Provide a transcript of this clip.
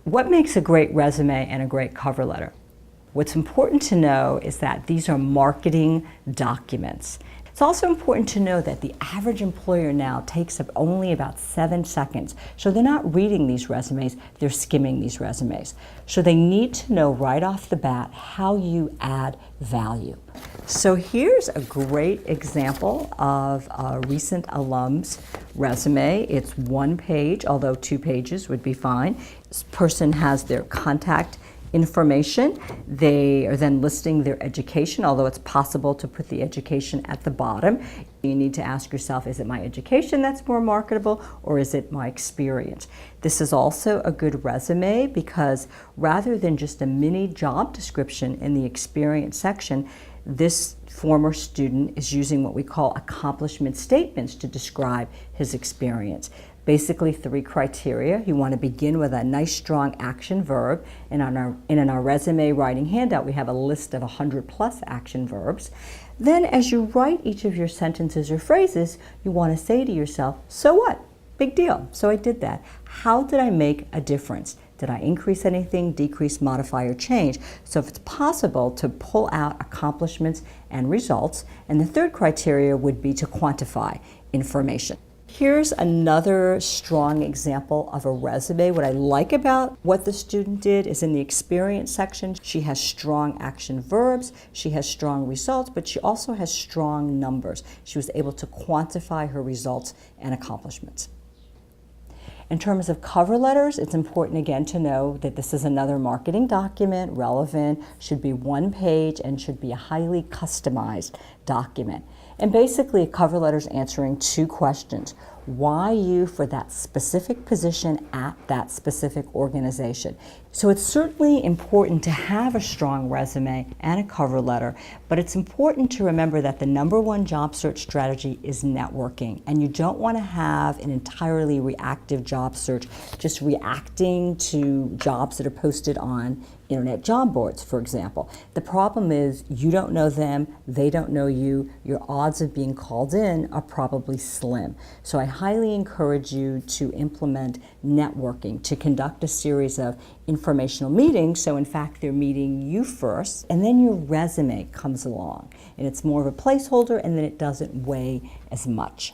What makes a great resume and a great cover letter? What's important to know is that these are marketing documents. It's also important to know that the average employer now takes up only about 7 seconds. So they're not reading these resumes, they're skimming these resumes. So they need to know right off the bat how you add value. So here's a great example of a recent alum's resume. It's 1 page, although 2 pages would be fine. This person has their contact information. They are then listing their education, although it's possible to put the education at the bottom. You need to ask yourself, is it my education that's more marketable, or is it my experience? This is also a good resume because rather than just a mini job description in the experience section, this former student is using what we call accomplishment statements to describe his experience. Basically 3 criteria. You want to begin with a nice strong action verb, and in our resume writing handout we have a list of 100+ action verbs. Then as you write each of your sentences or phrases, you want to say to yourself, so what? Big deal. So I did that. How did I make a difference? Did I increase anything, decrease, modify, or change? So if it's possible to pull out accomplishments and results. And the 3rd criteria would be to quantify information. Here's another strong example of a resume. What I like about what the student did is in the experience section, she has strong action verbs, she has strong results, but she also has strong numbers. She was able to quantify her results and accomplishments. In terms of cover letters, it's important again to know that this is another marketing document, relevant, should be 1 page, and should be a highly customized document. And basically, a cover letter is answering 2 questions. Why you for that specific position at that specific organization? So it's certainly important to have a strong resume and a cover letter, but it's important to remember that the #1 job search strategy is networking, and you don't want to have an entirely reactive job search, just reacting to jobs that are posted on internet job boards, for example. The problem is you don't know them, they don't know you, your odds of being called in are probably slim. So I highly encourage you to implement networking, to conduct a series of informational meetings, so in fact they're meeting you first, and then your resume comes along, and it's more of a placeholder, and then it doesn't weigh as much.